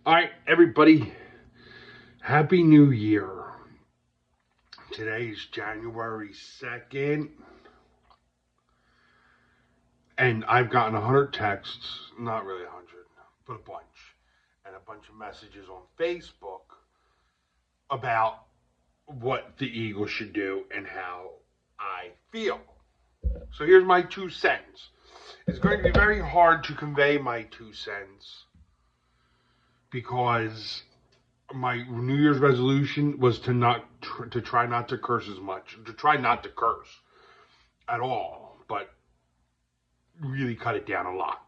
All right, everybody, Happy New Year. Today is January 2nd, and I've gotten 100 texts, not really 100, but a bunch, and a bunch of messages on Facebook about what the Eagles should do and how I feel. So here's my 2 cents. It's going to be very hard to convey my 2 cents because my New Year's resolution was to try not to curse as much, to try not to curse at all, but really cut it down a lot.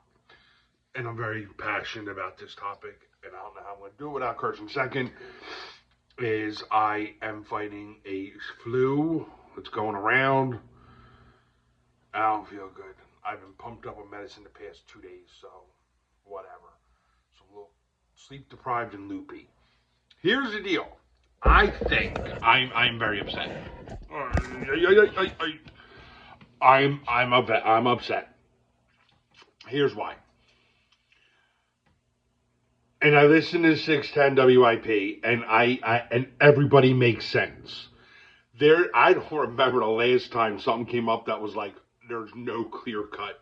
And I'm very passionate about this topic, and I don't know how I'm going to do it without cursing. Second is I am fighting a flu that's going around. I don't feel good. I've been pumped up with medicine the past 2 days, so whatever. So I'm a little sleep deprived and loopy. Here's the deal. I think I'm very upset. I'm upset. Here's why. And I listen to 610 WIP, and and everybody makes sense. I don't remember the last time something came up that was like, there's no clear-cut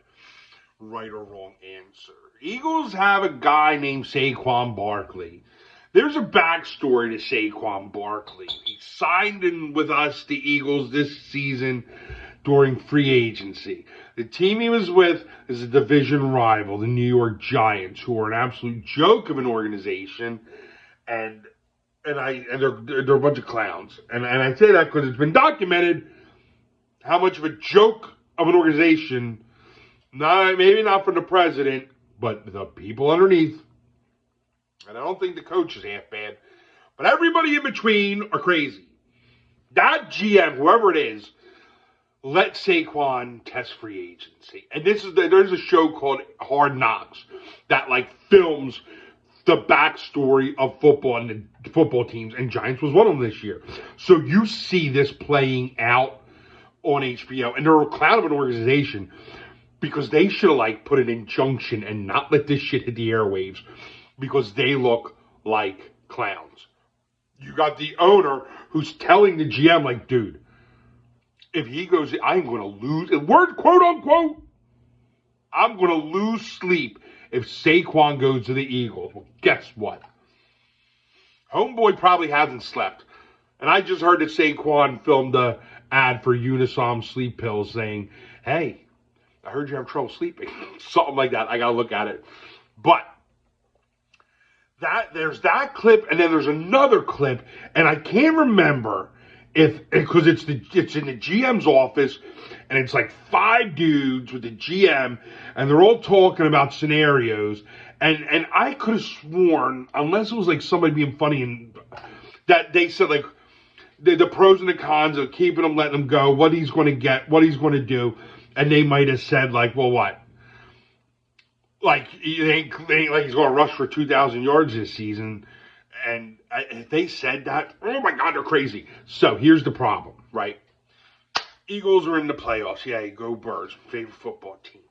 right or wrong answer. Eagles have a guy named Saquon Barkley. There's a backstory to Saquon Barkley. He signed in with us, the Eagles, this season during free agency. The team he was with is a division rival, the New York Giants, who are an absolute joke of an organization, and they're a bunch of clowns. And I say that because it's been documented how much of a joke of an organization, maybe not for the president, but the people underneath. And I don't think the coach is half bad, but everybody in between are crazy. That GM, whoever it is, let Saquon test free agency. And there's a show called Hard Knocks that films the backstory of football and the football teams, and Giants was one of them this year. So you see this playing out on HBO, and they're a clown of an organization because they should have put an injunction and not let this shit hit the airwaves because they look like clowns. You got the owner who's telling the GM, dude, if he goes, I'm going to lose, word quote unquote, I'm going to lose sleep if Saquon goes to the Eagles. Well, guess what? Homeboy probably hasn't slept. And I just heard that Saquon filmed a ad for Unisom sleep pills saying, hey, I heard you have trouble sleeping. Something like that. I got to look at it. But there's that clip, and then there's another clip, and I can't remember because it's in the GM's office, and it's 5 dudes with the GM, and they're all talking about scenarios, and I could have sworn, unless it was somebody being funny, and that they said the pros and the cons of keeping him, letting him go, what he's going to get, what he's going to do, and they might have said well, what? It ain't like he's going to rush for 2,000 yards this season. And if they said that, oh my God, they're crazy. So here's the problem, right? Eagles are in the playoffs. Yay, go Birds, favorite football team.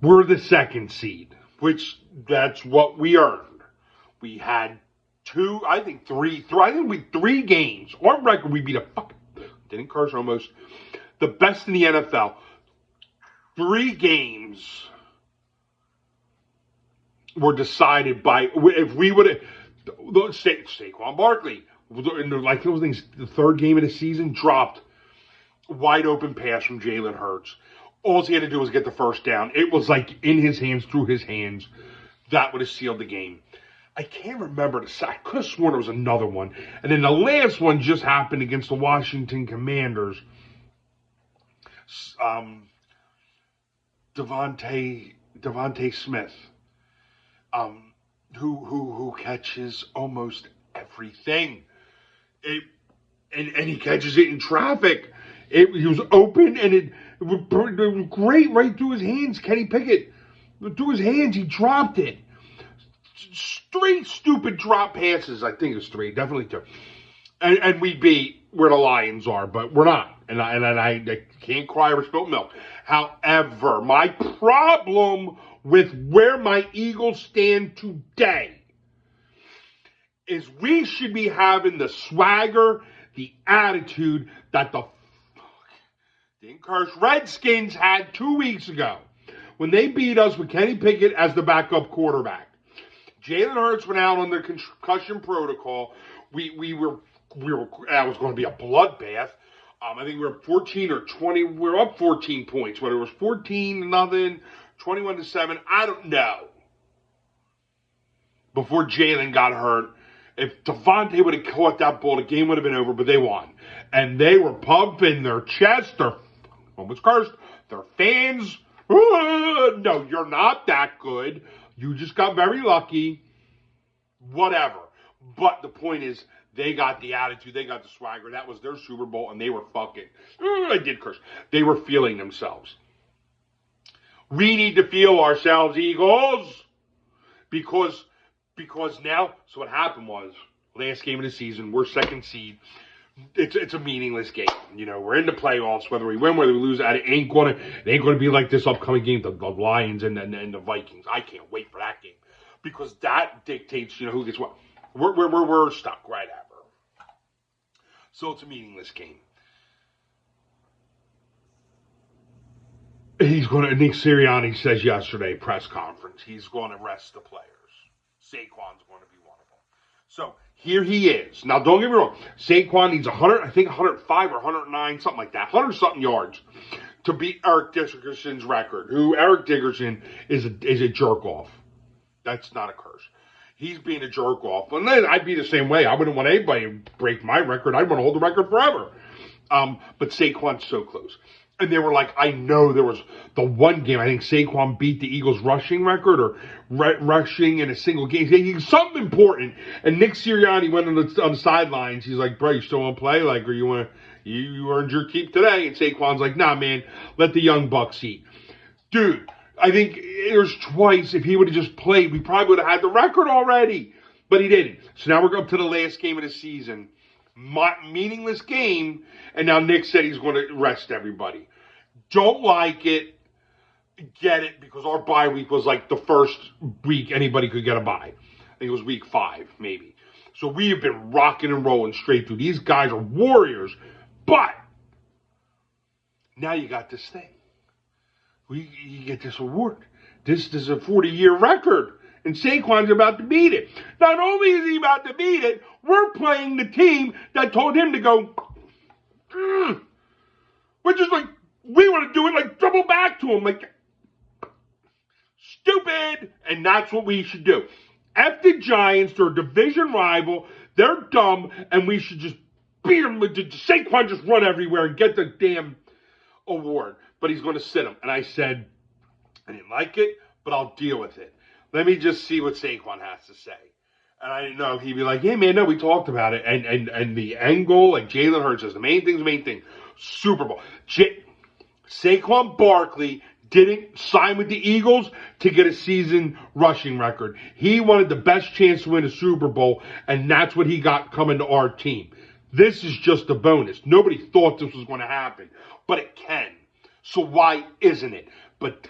We're the 2nd seed, which that's what we earned. We had 3 games. On record, we beat didn't curse almost, the best in the NFL. 3 games were decided by, if we would have, Saquon Barkley, in the 3rd game of the season, dropped wide open pass from Jalen Hurts. All he had to do was get the first down. It was in his hands, through his hands. That would have sealed the game. I can't remember I could have sworn there was another one. And then the last one just happened against the Washington Commanders. Devontae Smith, who catches almost everything. And he catches it in traffic. He was open, and it was great right through his hands. Kenny Pickett, through his hands, he dropped it. 3 stupid drop passes. I think it's 3, definitely 2. And we beat where the Lions are, but we're not. And I can't cry over spilt milk. However, my problem with where my Eagles stand today is we should be having the swagger, the attitude that the cursed Redskins had 2 weeks ago when they beat us with Kenny Pickett as the backup quarterback. Jalen Hurts went out on the concussion protocol. We were that was going to be a bloodbath. I think we were 14 or 20. We were up 14 points. Whether it was 14-0, 21-7, I don't know. Before Jalen got hurt, if Devontae would have caught that ball, the game would have been over. But they won, and they were pumping their chest. Their almost cursed. Their fans. No, you're not that good. You just got very lucky. Whatever. But the point is, they got the attitude. They got the swagger. That was their Super Bowl, and they were fucking. I did curse. They were feeling themselves. We need to feel ourselves, Eagles, because now. So what happened was, last game of the season, we're second seed. It's a meaningless game. You know, we're in the playoffs. Whether we win, whether we lose, it ain't gonna be like this upcoming game, the Lions and the Vikings. I can't wait for that game because that dictates, you know, who gets what. We're stuck right ever. So it's a meaningless game. Nick Sirianni says yesterday, press conference, he's going to rest the players. Saquon's going to be one of them. So here he is. Now, don't get me wrong. Saquon needs 105 or 109, something like that, 100-something yards to beat Eric Dickerson's record, who Eric Dickerson is a jerk-off. That's not a curse. He's being a jerk-off. And then I'd be the same way. I wouldn't want anybody to break my record. I'd want to hold the record forever. But Saquon's so close. And they were like, I know there was the one game, I think Saquon beat the Eagles' rushing record or rushing in a single game. Something important. And Nick Sirianni went on the sidelines. He's like, bro, you still want to play? Like, or you earned your keep today? And Saquon's like, nah, man, let the young bucks eat. Dude, I think there's twice, if he would have just played, we probably would have had the record already. But he didn't. So now we're up to the last game of the season. Meaningless game. And now Nick said he's going to rest everybody. Don't like it. Get it, because our bye week was like the first week anybody could get a bye. I think it was week 5, maybe. So we have been rocking and rolling straight through. These guys are warriors. But now you got this thing. You get this award. This is a 40-year record. And Saquon's about to beat it. Not only is he about to beat it, we're playing the team that told him to go, which is like, we want to do it like double back to him. Like, stupid. And that's what we should do. F the Giants, they're a division rival. They're dumb, and we should just beat them. Saquon just run everywhere and get the damn award. But he's going to sit him. And I said, I didn't like it, but I'll deal with it. Let me just see what Saquon has to say. And I didn't know if he'd be like, hey, man, no, we talked about it. And the angle, like Jalen Hurts says, the main thing. Super Bowl. Saquon Barkley didn't sign with the Eagles to get a season rushing record. He wanted the best chance to win a Super Bowl, and that's what he got coming to our team. This is just a bonus. Nobody thought this was going to happen, but it can. So why isn't it? But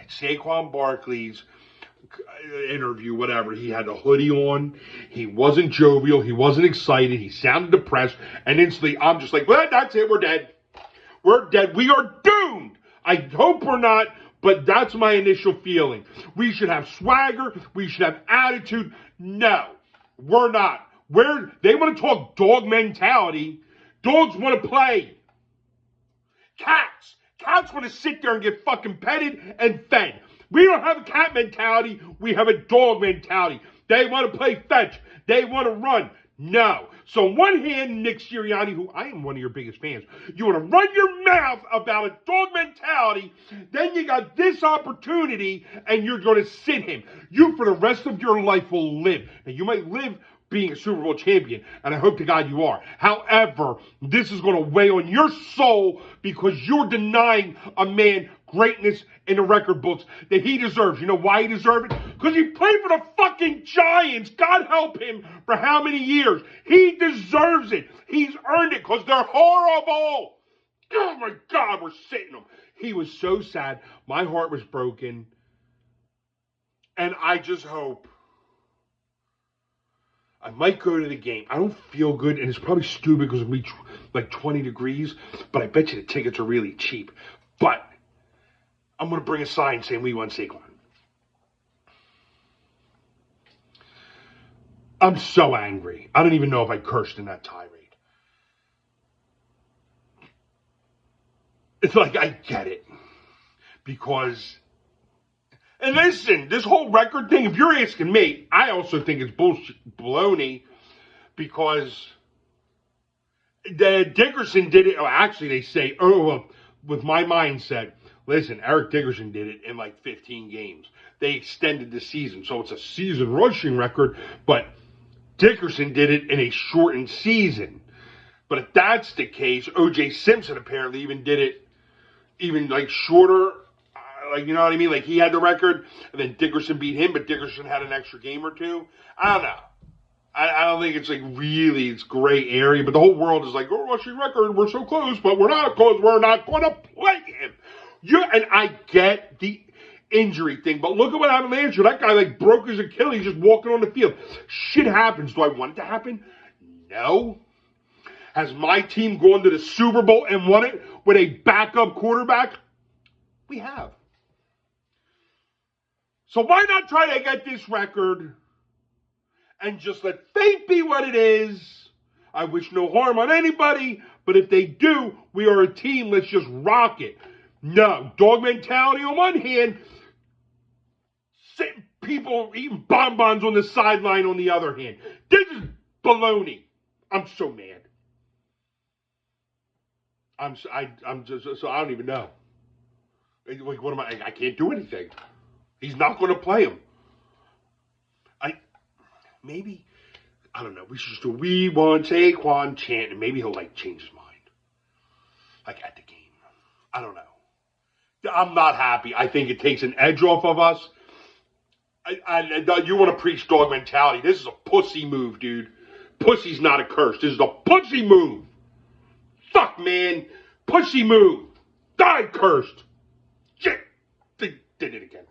Saquon Barkley's interview, whatever, he had a hoodie on. He wasn't jovial. He wasn't excited. He sounded depressed. And instantly, I'm just like, well, that's it. We're dead. We're dead. We are doomed. I hope we're not, but that's my initial feeling. We should have swagger. We should have attitude. No, we're not. They want to talk dog mentality. Dogs want to play. Cats want to sit there and get fucking petted and fed. We don't have a cat mentality. We have a dog mentality. They want to play fetch. They want to run. No. So on one hand, Nick Sirianni, who I am one of your biggest fans, you want to run your mouth about a dog mentality, then you got this opportunity and you're going to sit him. You, for the rest of your life, will live. Now, you might live being a Super Bowl champion, and I hope to God you are. However, this is going to weigh on your soul because you're denying a man greatness in the record books that he deserves. You know why he deserves it? Because he played for the fucking Giants. God help him for how many years. He deserves it. He's earned it because they're horrible. Oh my God, we're sitting him. He was so sad. My heart was broken. And I just hope I might go to the game. I don't feel good, and it's probably stupid because it'll be like 20 degrees, but I bet you the tickets are really cheap. But I'm going to bring a sign saying we won Saquon. I'm so angry. I don't even know if I cursed in that tirade. It's like I get it. Because, and listen, this whole record thing, if you're asking me, I also think it's bullshit, baloney, because Dickerson did it. Oh, actually, they say, with my mindset, listen, Eric Dickerson did it in like 15 games. They extended the season, so it's a season rushing record, but Dickerson did it in a shortened season. But if that's the case, O.J. Simpson apparently even did it even like shorter. Like, you know what I mean? Like, he had the record, and then Dickerson beat him, but Dickerson had an extra game or two. I don't know. I don't think it's like really, it's gray area, but the whole world is like, oh, rushing record, we're so close, but we're not close, we're not going to play him. And I get the injury thing, but look at what happened last year. That guy like broke his Achilles just walking on the field. Shit happens. Do I want it to happen? No. Has my team gone to the Super Bowl and won it with a backup quarterback? We have. So why not try to get this record and just let fate be what it is? I wish no harm on anybody, but if they do, we are a team. Let's just rock it. No, dog mentality on one hand, people eating bonbons on the sideline on the other hand. This is baloney. I'm so mad. I'm just so I don't even know. Like, what am I can't do anything. He's not going to play him. Maybe, I don't know, we should just do we want Saquon chant, and maybe he'll like change his mind. Like at the game. I don't know. I'm not happy. I think it takes an edge off of us. You want to preach dog mentality. This is a pussy move, dude. Pussy's not a curse. This is a pussy move. Fuck, man. Pussy move. Die cursed. Shit. They did it again.